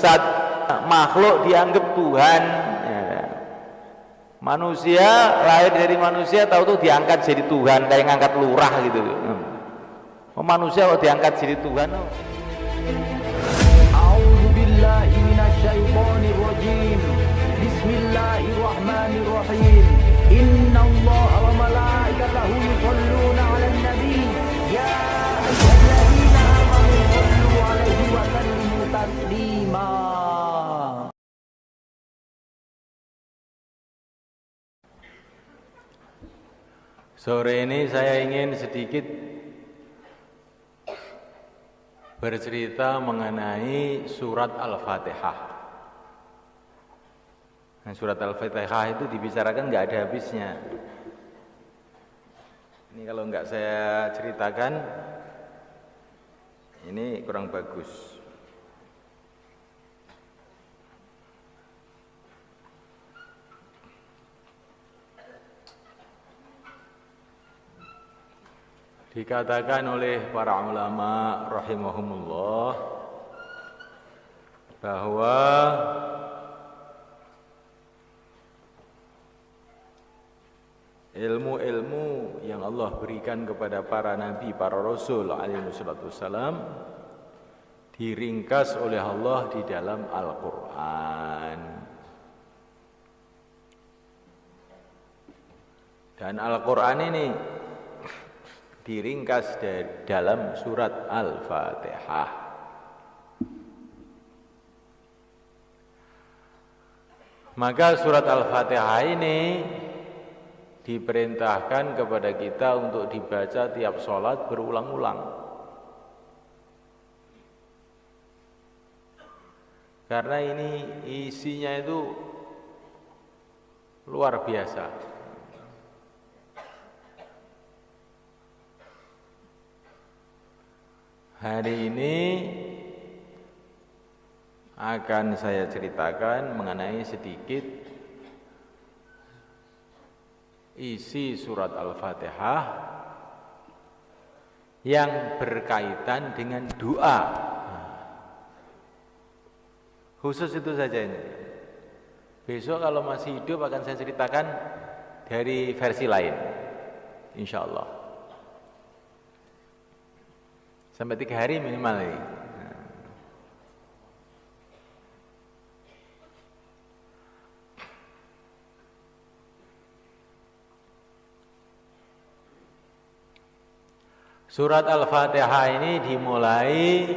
pusat, makhluk dianggap Tuhan. Ya. Manusia lahir dari manusia tahu-tahu diangkat jadi Tuhan, kayak ngangkat lurah gitu. Manusia kok diangkat jadi Tuhan? A'udzu billahi minasyaitonir rajim. Bismillahirrahmanirrahim. Innallaha wa malaikatahu yusholluna 'alan nabi. Ya ayyuhalladzina amanu shallu 'alaihi wa sallimu taslima. Sore ini saya ingin sedikit bercerita mengenai surat Al-Fatihah. Nah, surat Al-Fatihah itu dibicarakan nggak ada habisnya. Ini kalau nggak saya ceritakan, ini kurang bagus. Dikatakan oleh para ulama rahimahumullah bahwa ilmu-ilmu yang Allah berikan kepada para nabi, para rasul alaihi wassalam diringkas oleh Allah di dalam Al-Qur'an. Dan Al-Qur'an ini diringkas dalam surat Al-Fatihah. Maka surat Al-Fatihah ini diperintahkan kepada kita untuk dibaca tiap sholat berulang-ulang. Karena ini isinya itu luar biasa. Hari ini akan saya ceritakan mengenai sedikit isi surat Al-Fatihah yang berkaitan dengan doa. Khusus itu saja ini. Besok kalau masih hidup akan saya ceritakan dari versi lain, insya Allah. Sampai 3 hari minimal ini. Surat Al-Fatihah ini dimulai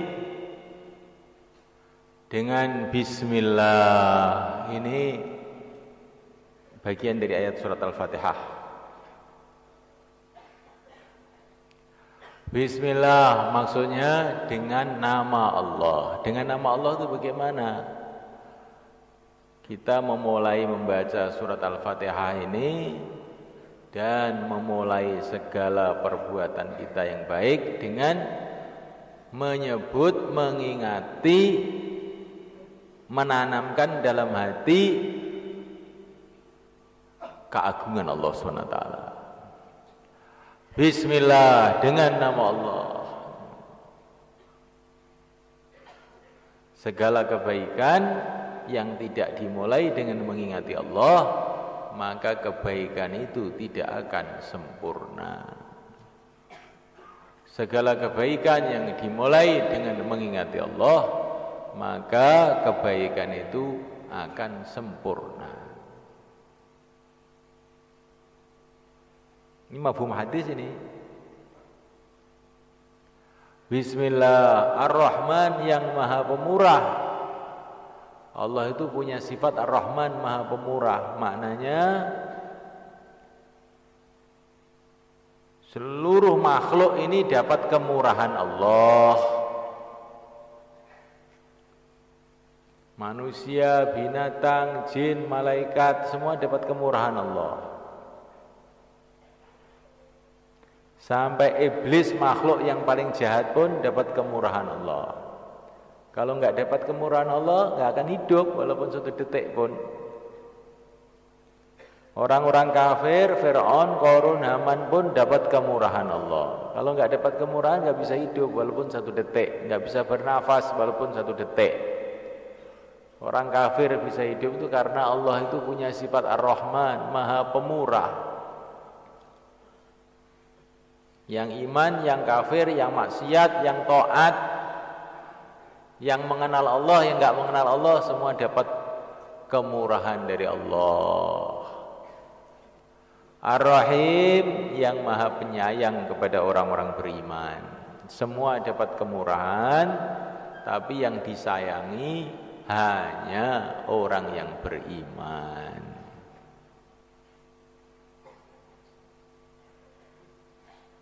dengan Bismillah. Ini bagian dari ayat surat Al-Fatihah. Bismillah maksudnya dengan nama Allah. Dengan nama Allah itu bagaimana? Kita memulai membaca surat Al-Fatihah ini dan memulai segala perbuatan kita yang baik dengan menyebut, mengingati, menanamkan dalam hati keagungan Allah SWT. Bismillah dengan nama Allah. Segala kebaikan yang tidak dimulai dengan mengingati Allah, maka kebaikan itu tidak akan sempurna. Segala kebaikan yang dimulai dengan mengingati Allah, maka kebaikan itu akan sempurna. Ini mafhum hadis ini. Bismillah Ar-Rahman yang maha pemurah. Allah itu punya sifat Ar-Rahman maha pemurah. Maknanya seluruh makhluk ini dapat kemurahan Allah. Manusia, binatang, jin, malaikat semua dapat kemurahan Allah. Sampai iblis makhluk yang paling jahat pun dapat kemurahan Allah. Kalau enggak dapat kemurahan Allah, enggak akan hidup walaupun satu detik pun. Orang-orang kafir, Fir'aun, Qarun, Haman pun dapat kemurahan Allah. Kalau enggak dapat kemurahan, enggak bisa hidup walaupun satu detik, enggak bisa bernafas walaupun satu detik. Orang kafir bisa hidup itu karena Allah itu punya sifat Ar-Rahman, Maha Pemurah. Yang iman, yang kafir, yang maksiat, yang taat, yang mengenal Allah, yang enggak mengenal Allah, semua dapat kemurahan dari Allah. Ar-Rahim, yang Maha Penyayang kepada orang-orang beriman. Semua dapat kemurahan, tapi yang disayangi hanya orang yang beriman.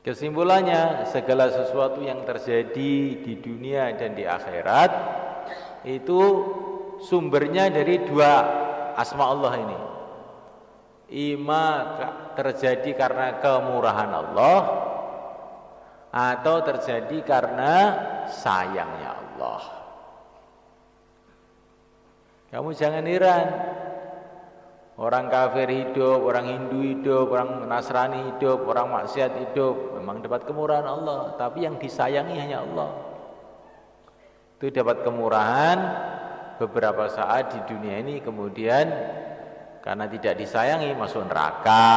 Kesimpulannya, segala sesuatu yang terjadi di dunia dan di akhirat itu sumbernya dari dua asma Allah ini. Ima terjadi karena kemurahan Allah, atau terjadi karena sayangnya Allah. Kamu jangan heran, orang kafir hidup, orang Hindu hidup, orang Nasrani hidup, orang maksiat hidup, memang dapat kemurahan Allah, tapi yang disayangi hanya Allah. Itu dapat kemurahan beberapa saat di dunia ini, kemudian karena tidak disayangi masuk neraka.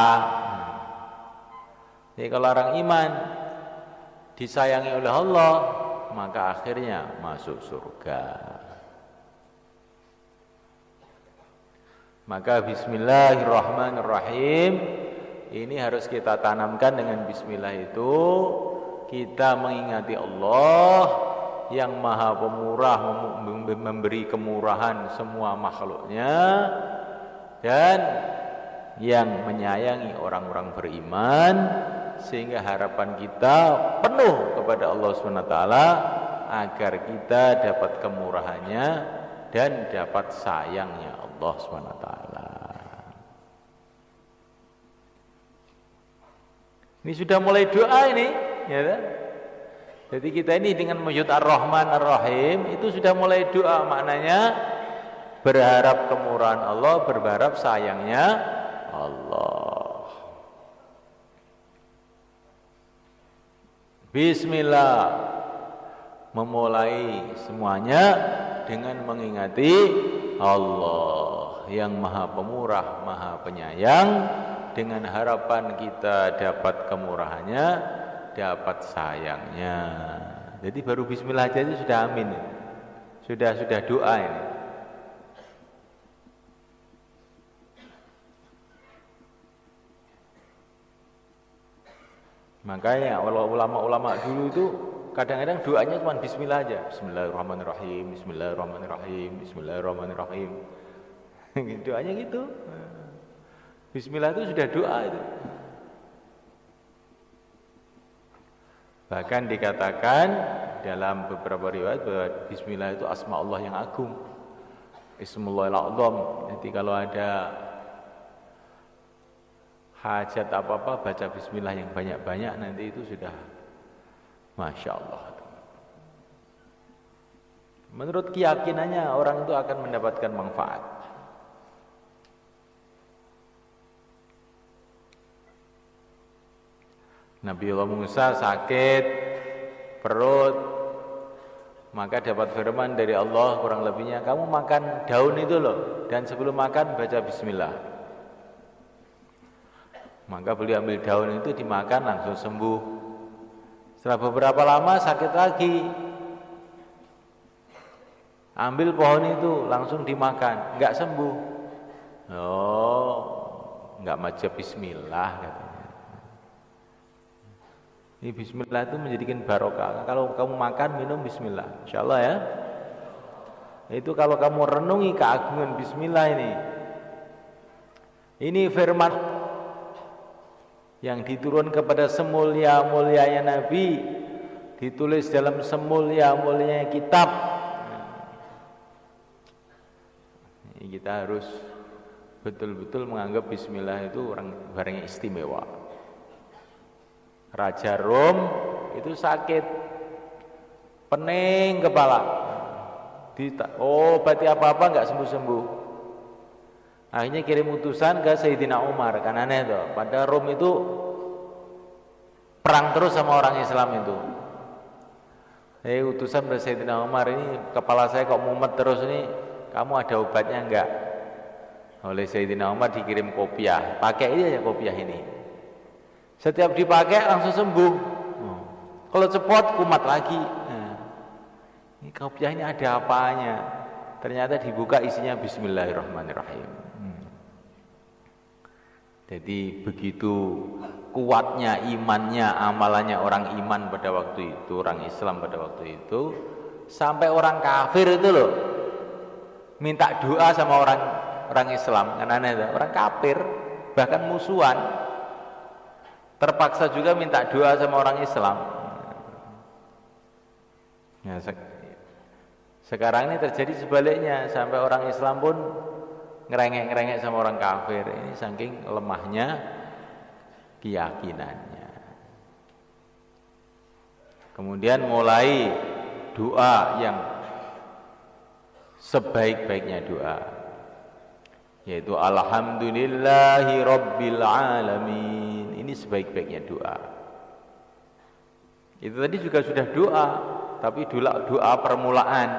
Jadi kalau orang iman disayangi oleh Allah, maka akhirnya masuk surga. Maka bismillahirrahmanirrahim ini harus kita tanamkan. Dengan bismillah itu kita mengingati Allah yang Maha Pemurah, memberi kemurahan semua makhluknya, dan yang menyayangi orang-orang beriman, sehingga harapan kita penuh kepada Allah SWT agar kita dapat kemurahannya dan dapat sayangnya Allah SWT. Ini sudah mulai doa ini, ya kan? Jadi kita ini dengan wujud Ar-Rahman Ar-Rahim itu sudah mulai doa, maknanya berharap kemurahan Allah, berharap sayangnya Allah. Bismillah, memulai semuanya dengan mengingati Allah yang Maha Pemurah, Maha Penyayang, dengan harapan kita dapat kemurahannya, dapat sayangnya. Jadi baru bismillah aja itu sudah amin. Sudah doa ini. Makanya ulama-ulama dulu itu kadang-kadang doanya cuma bismillah aja. Bismillahirrahmanirrahim, bismillahirrahmanirrahim, bismillahirrahmanirrahim. Doanya gitu. Bismillah itu sudah doa itu. Bahkan dikatakan dalam beberapa riwayat bahwa bismillah itu asma Allah yang agung. Ismullahil A'zam. Jadi kalau ada hajat apa-apa baca bismillah yang banyak-banyak, nanti itu sudah Masya Allah. Menurut keyakinannya orang itu akan mendapatkan manfaat. Nabiullah Musa sakit perut, maka dapat firman dari Allah kurang lebihnya, kamu makan daun itu loh, dan sebelum makan baca bismillah. Maka beliau ambil daun itu, dimakan, langsung sembuh. Setelah beberapa lama sakit lagi, ambil pohon itu, langsung dimakan, enggak sembuh. Oh, enggak maca bismillah katanya. Ini bismillah itu menjadikan barokah. Kalau kamu makan, minum bismillah, insyaallah ya. Itu kalau kamu renungi keagungan bismillah ini. Ini firman yang diturun kepada semulia-mulianya Nabi, ditulis dalam semulia-mulianya kitab. Ini kita harus betul-betul menganggap bismillah itu barang yang istimewa. Raja Rom itu sakit, pening kepala, obati apa-apa nggak sembuh-sembuh. Akhirnya kirim utusan ke Sayyidina Umar, kan aneh tuh. Pada Rom itu perang terus sama orang Islam itu. Utusan dari Sayyidina Umar, ini kepala saya kok mumet terus ini, kamu ada obatnya enggak? Oleh Sayyidina Umar dikirim kopiah, pakai aja kopiah ini. Setiap dipakai langsung sembuh. Kalau cepot kumat lagi. Nah, ini kopiah ini ada apanya? Ternyata dibuka isinya Bismillahirrahmanirrahim. Jadi begitu kuatnya imannya, amalannya orang iman pada waktu itu, orang Islam pada waktu itu, sampai orang kafir itu loh minta doa sama orang Islam. Karena itu orang kafir bahkan musuhan terpaksa juga minta doa sama orang Islam. Ya, sekarang ini terjadi sebaliknya, sampai orang Islam pun ngerengek-ngerengek sama orang kafir. Ini saking lemahnya keyakinannya. Kemudian mulai doa yang sebaik-baiknya doa, yaitu alhamdulillahi rabbil alamin. Ini sebaik-baiknya doa. Itu tadi juga sudah doa, tapi doa permulaan.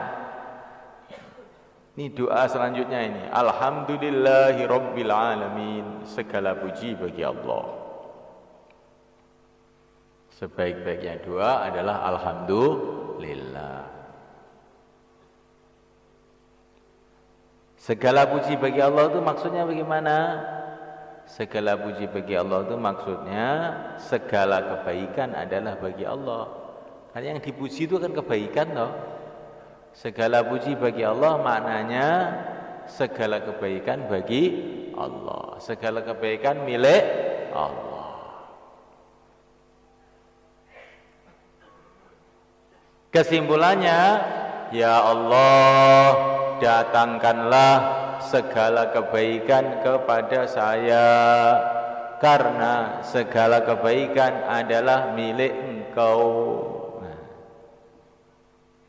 Ini doa selanjutnya ini, alhamdulillahi rabbil alamin, segala puji bagi Allah. Sebaik-baiknya doa adalah alhamdulillah. Segala puji bagi Allah itu maksudnya bagaimana? Segala puji bagi Allah itu maksudnya segala kebaikan adalah bagi Allah. Karena yang dipuji itu kan kebaikan loh. Segala puji bagi Allah maknanya segala kebaikan bagi Allah. Segala kebaikan milik Allah. Kesimpulannya, ya Allah, datangkanlah segala kebaikan kepada saya, karena segala kebaikan adalah milik Engkau.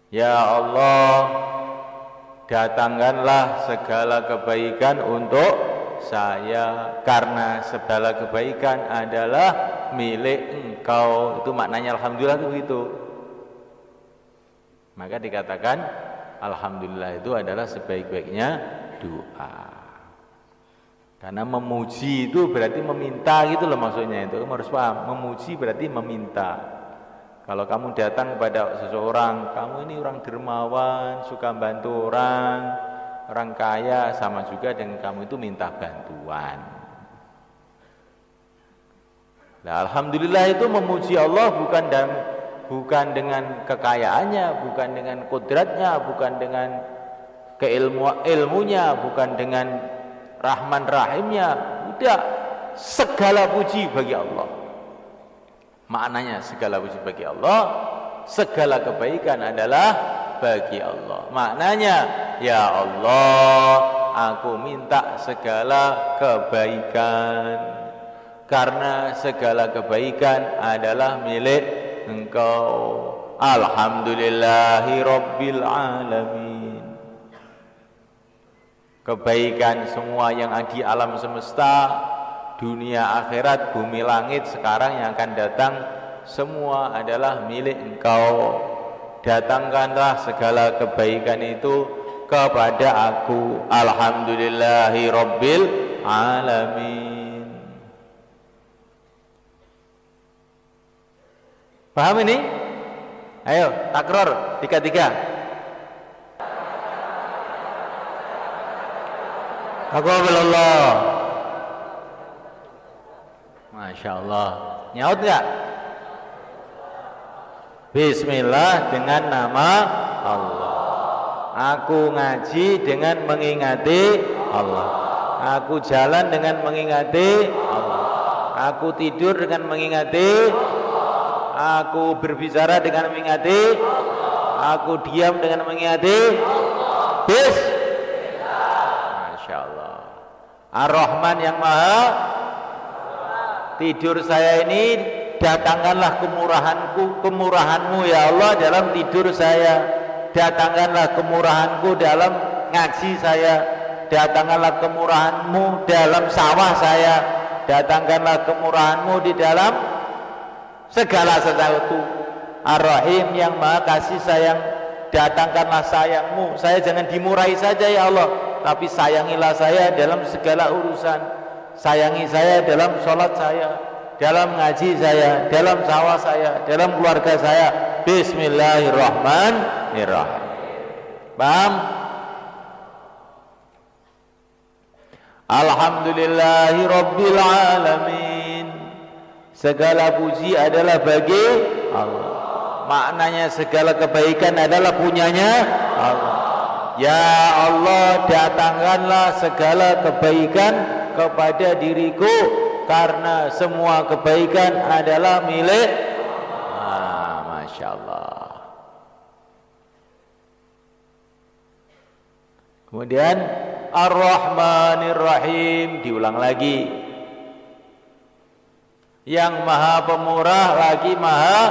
Ya Allah, datangkanlah segala kebaikan untuk saya, karena segala kebaikan adalah milik Engkau. Itu maknanya alhamdulillah itu begitu. Maka dikatakan alhamdulillah itu adalah sebaik-baiknya doa. Karena memuji itu berarti meminta gitu loh maksudnya itu. Kamu harus paham, memuji berarti meminta. Kalau kamu datang kepada seseorang, kamu ini orang dermawan, suka bantu orang kaya, sama juga dengan kamu itu minta bantuan. Nah, alhamdulillah itu memuji Allah bukan dengan kekayaannya, bukan dengan kodratnya, bukan dengan ilmunya, bukan dengan rahman rahimnya. Udah, segala puji bagi Allah. Maknanya segala puji bagi Allah, segala kebaikan adalah bagi Allah. Maknanya, ya Allah, aku minta segala kebaikan, karena segala kebaikan adalah milik Engkau. Alhamdulillahi rabbil alamin. Kebaikan semua yang ada di alam semesta, dunia akhirat, bumi langit sekarang yang akan datang, semua adalah milik Engkau. Datangkanlah segala kebaikan itu kepada aku. Alhamdulillahi rabbil alamin. Paham ini? Ayo takror 3-3. Taqabbalallah. Masya Allah. Nyaut nggak? Bismillah dengan nama Allah. Aku ngaji dengan mengingati Allah. Aku jalan dengan mengingati Allah. Aku tidur dengan mengingati Allah. Aku berbicara dengan mengingati Allah. Aku diam dengan mengingati Allah. Masya Allah. Ar-Rahman yang Maha. Tidur saya ini datangkanlah kemurahanmu ya Allah dalam tidur saya. Datangkanlah kemurahanku dalam ngaji saya. Datangkanlah kemurahanmu dalam sawah saya. Datangkanlah kemurahanmu di dalam segala sesuatu. Ar-Rahim yang Maha kasih sayang datangkanlah sayangmu. Saya jangan dimurahi saja ya Allah, tapi sayangilah saya dalam segala urusan. Sayangi saya dalam sholat saya, dalam ngaji saya, dalam sawah saya, dalam keluarga saya. Bismillahirrahmanirrahim. Paham? Alhamdulillahi Rabbil Alamin. Segala puji adalah bagi Allah. Maknanya segala kebaikan adalah punyanya Allah. Ya Allah, datangkanlah segala kebaikan kepada diriku, karena semua kebaikan adalah milik Masya Allah. Kemudian Ar-Rahmanir Rahim, diulang lagi. Yang maha pemurah lagi maha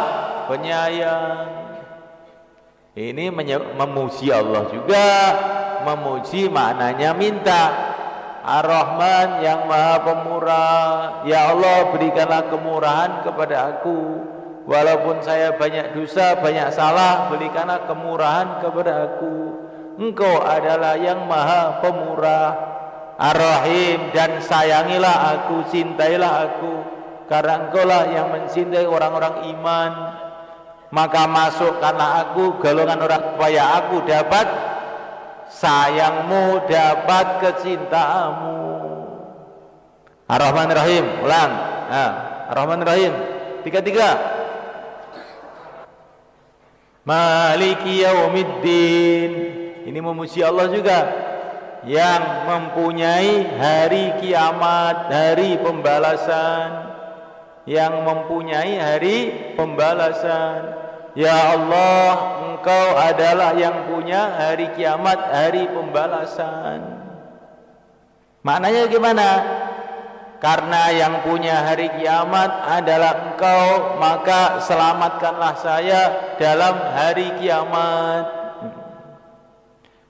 penyayang. Ini memuji Allah juga, memuji maknanya minta. Ar-Rahman yang maha pemurah, ya Allah berikanlah kemurahan kepada aku, walaupun saya banyak dosa, banyak salah, berikanlah kemurahan kepada aku. Engkau adalah yang maha pemurah. Ar-Rahim, dan sayangilah aku, cintailah aku, karena engkau lah yang mencintai orang-orang iman. Maka masukkanlah aku golongan orang supaya aku dapat sayangmu, dapat kecintaanmu. Ar-Rahman Ar-Rahim, ulang. Ar-Rahman Ar-Rahim, tiga. Maliki Yaumiddin, ini memuji Allah juga, yang mempunyai hari kiamat, hari pembalasan, yang mempunyai hari pembalasan. Ya Allah, Engkau adalah yang punya hari kiamat, hari pembalasan. Maknanya gimana? Karena yang punya hari kiamat adalah Engkau, maka selamatkanlah saya dalam hari kiamat.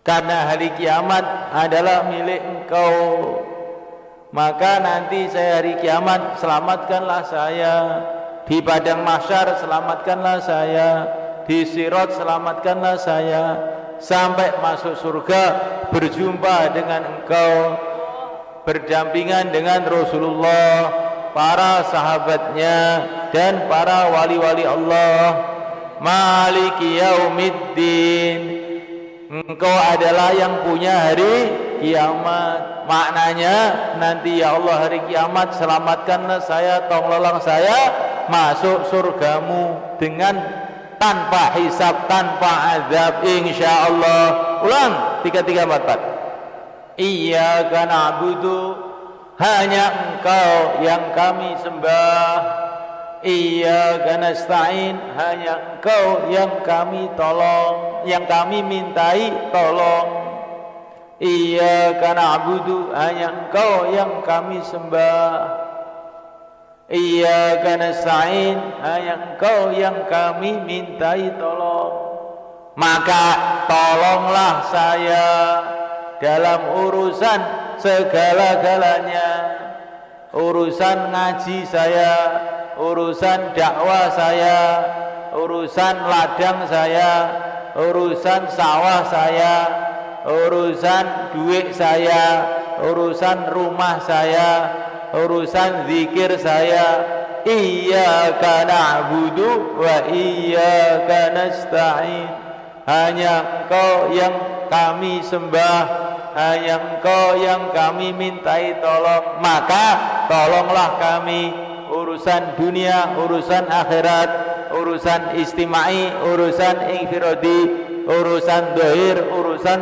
Karena hari kiamat adalah milik Engkau, maka nanti saya hari kiamat selamatkanlah saya. Di padang mahsyar selamatkanlah saya, di sirat selamatkanlah saya, sampai masuk surga berjumpa dengan Engkau, berdampingan dengan Rasulullah, para sahabatnya, dan para wali-wali Allah. Maliki Yaumiddin, Engkau adalah yang punya hari kiamat. Maknanya nanti ya Allah hari kiamat selamatkanlah saya, tolonglah saya masuk surgamu dengan tanpa hisab, tanpa azab, insyaallah. Ulang, 3, 4. Iyyaka na'budu, hanya Engkau yang kami sembah. Iyyaka nasta'in, hanya Engkau yang kami tolong, yang kami mintai tolong. Iyyaka na'budu, hanya Engkau yang kami sembah. Iyyaka nasta'in, hanya Engkau yang kami mintai tolong. Maka tolonglah saya dalam urusan segala-galanya. Urusan ngaji saya, urusan dakwah saya, urusan ladang saya, urusan sawah saya, urusan duit saya, urusan rumah saya, urusan zikir saya. Iyyaka na'budu wa iyyaka nasta'in, hanya Engkau yang kami sembah, hanya Engkau yang kami mintai tolong. Maka tolonglah kami urusan dunia, urusan akhirat, urusan istimai, urusan infiradi, urusan dohir, urusan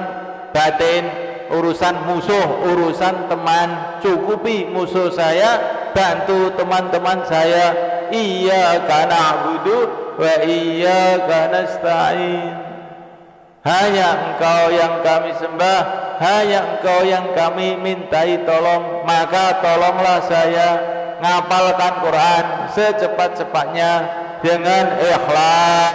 batin, urusan musuh, urusan teman. Cukupi musuh saya, bantu teman-teman saya. Iyyaka na'budu wa iyyaka nasta'in, hanya Engkau yang kami sembah, hanya Engkau yang kami mintai tolong. Maka tolonglah saya ngapalkan Quran secepat-cepatnya dengan ikhlas,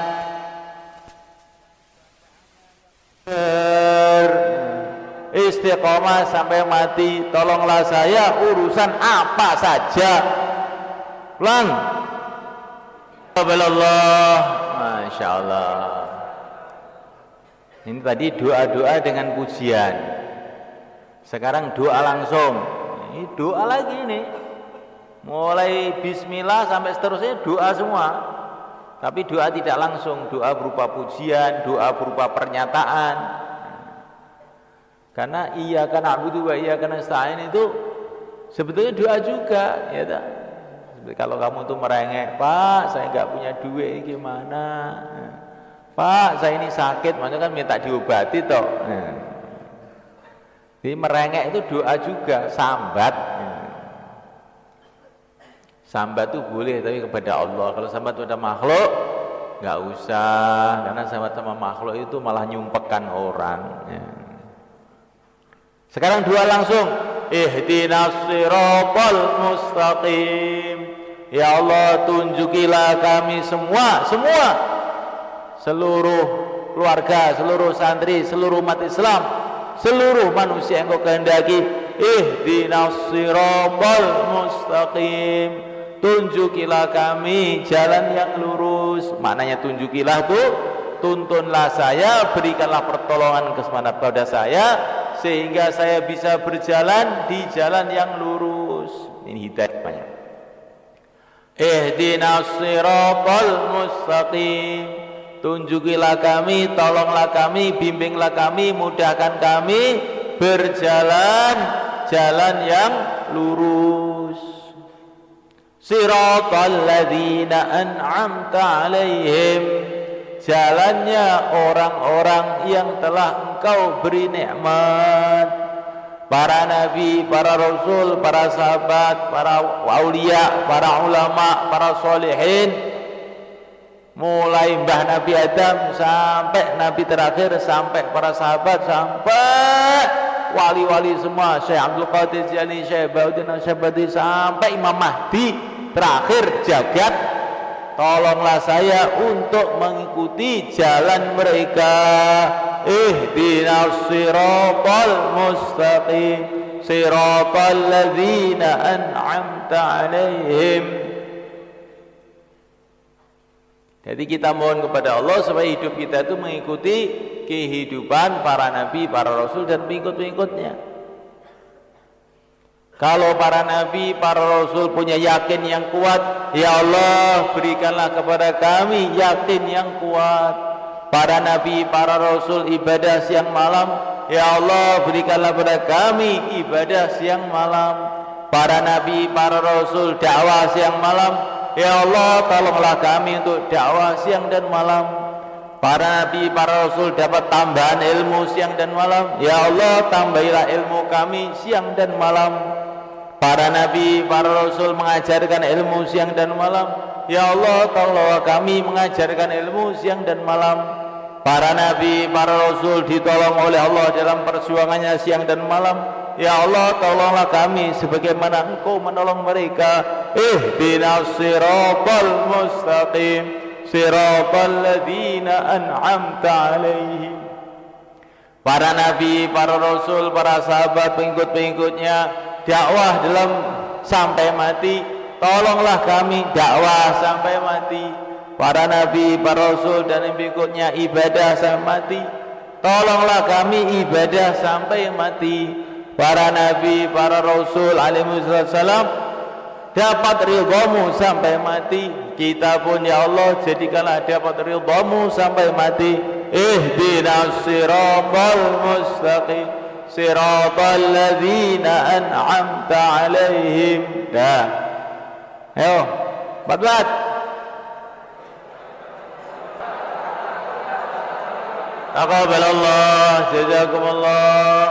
istiqomah sampai mati. Tolonglah saya urusan apa saja. Ulang. Alhamdulillah, Masya Allah. Ini tadi doa-doa dengan pujian. Sekarang doa langsung. Ini doa lagi nih. Mulai bismillah sampai seterusnya doa semua. Tapi doa tidak langsung, doa berupa pujian, doa berupa pernyataan. Karena iyyaka na'budu wa iyyaka nasta'in itu sebetulnya doa juga, ya tak? Kalau kamu tuh merengek, Pak, saya nggak punya duit, gimana? Pak, saya ini sakit, makanya kan minta diobati toh. Jadi merengek itu doa juga, sambat. Sambat itu boleh, tapi kepada Allah. Kalau sambat kepada makhluk, nggak usah, karena sambat sama makhluk itu malah nyumpekkan orang. Sekarang doa langsung. Ihdinas siratal mustaqim. Ya Allah, tunjukilah kami semua, seluruh keluarga, seluruh santri, seluruh umat Islam, seluruh manusia yang kau kehendaki. Ihdinas siratal mustaqim. Tunjukilah kami jalan yang lurus. Maknanya tunjukilah tuh, tuntunlah saya, berikanlah pertolongan kepada saya, sehingga saya bisa berjalan di jalan yang lurus. Ini hidayahnya. Ihdinas siratal mustaqim. Tunjukilah kami, tolonglah kami, bimbinglah kami, mudahkan kami berjalan jalan yang lurus. Siratal ladzina an'amta 'alaihim. Jalannya orang-orang yang telah Engkau beri nikmat. Para nabi, para rasul, para sahabat, para aulia, para ulama, para solihin, mulai mbah Nabi Adam sampai nabi terakhir, sampai para sahabat, sampai wali-wali semua, Syekh Abdul Qadir Jilani, Syekh Baudin Asyabadi, sampai Imam Mahdi terakhir jagat. Tolonglah saya untuk mengikuti jalan mereka. Ihdinas siratal mustaqim, siratal ladzina an'amta 'alaihim. Jadi kita mohon kepada Allah supaya hidup kita itu mengikuti kehidupan para nabi, para rasul dan pengikut-pengikutnya. Kalau para nabi, para rasul punya yakin yang kuat, ya Allah berikanlah kepada kami yakin yang kuat. Para nabi, para rasul ibadah siang malam, ya Allah berikanlah kepada kami ibadah siang malam. Para nabi, para rasul dakwah siang malam, ya Allah tolonglah kami untuk dakwah siang dan malam. Para nabi, para rasul dapat tambahan ilmu siang dan malam, ya Allah tambahilah ilmu kami siang dan malam. Para nabi, para rasul mengajarkan ilmu siang dan malam, ya Allah tolonglah kami mengajarkan ilmu siang dan malam. Para nabi, para rasul ditolong oleh Allah dalam perjuangannya siang dan malam, ya Allah tolonglah kami sebagaimana Engkau menolong mereka. Ihdinas siratal mustaqim, siratal ladzina an'amta 'alaihim. Para nabi, para rasul, para sahabat, pengikut-pengikutnya dakwah dalam sampai mati, tolonglah kami dakwah sampai mati. Para nabi, para rasul dan pengikutnya ibadah sampai mati, tolonglah kami ibadah sampai mati. Para nabi, para rasul alaihi wasallam dapat ridhamu sampai mati. Kita pun ya Allah jadikanlah dapat ridhamu sampai mati. Ihdinas siratal mustaqim, siratal ladzina an'amta 'alaihim. Dah. Ayo, 14. Taqabbalallah, jazakumullah.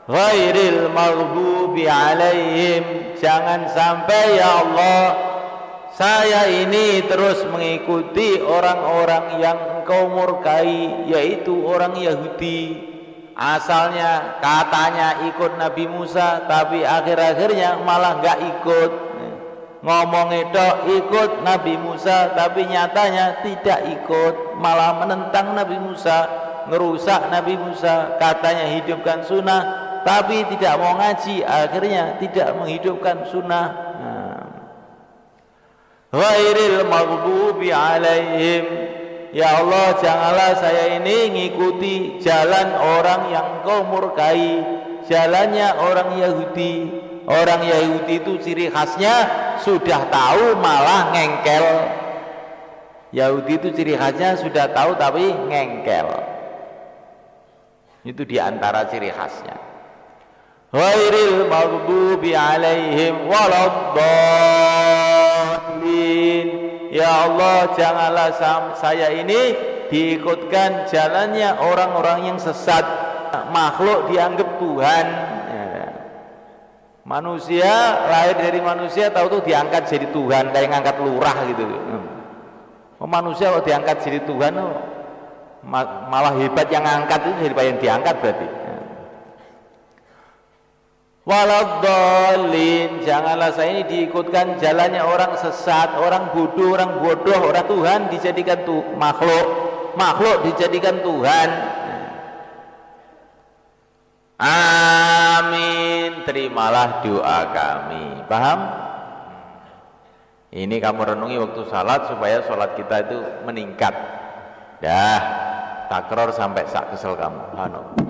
Ghairil maghdubi 'alaihim. Jangan sampai ya Allah saya ini terus mengikuti orang-orang yang Engkau murkai, yaitu orang Yahudi. Asalnya katanya ikut Nabi Musa, tapi akhir-akhirnya malah nggak ikut. Ngomong itu ikut Nabi Musa, tapi nyatanya tidak ikut, malah menentang Nabi Musa, ngerusak Nabi Musa. Katanya hidupkan sunnah, tapi tidak mau ngaji, akhirnya tidak menghidupkan sunnah. Ghairil maghdubi 'alaihim, Ya Allah, janganlah saya ini ngikuti jalan orang yang Engkau murkai, jalannya orang Yahudi. Orang Yahudi itu ciri khasnya sudah tahu malah ngengkel. Yahudi itu ciri khasnya sudah tahu tapi ngengkel. Itu diantara ciri khasnya. Ghairil maghdubi alaihim waladdallin. Ya Allah, janganlah saya ini diikutkan jalannya orang-orang yang sesat. Makhluk dianggap Tuhan. Manusia lahir dari manusia, tahu tuh diangkat jadi Tuhan, kayak ngangkat lurah gitu. Manusia kalau diangkat jadi Tuhan, malah hebat yang ngangkat itu daripada yang diangkat berarti. Waladdallin, janganlah saya ini diikutkan jalannya orang sesat, orang bodoh, orang Tuhan dijadikan makhluk dijadikan Tuhan. Amin, terimalah doa kami. Paham? Ini kamu renungi waktu salat supaya salat kita itu meningkat. Dah, takror sampai sak kesel kamu.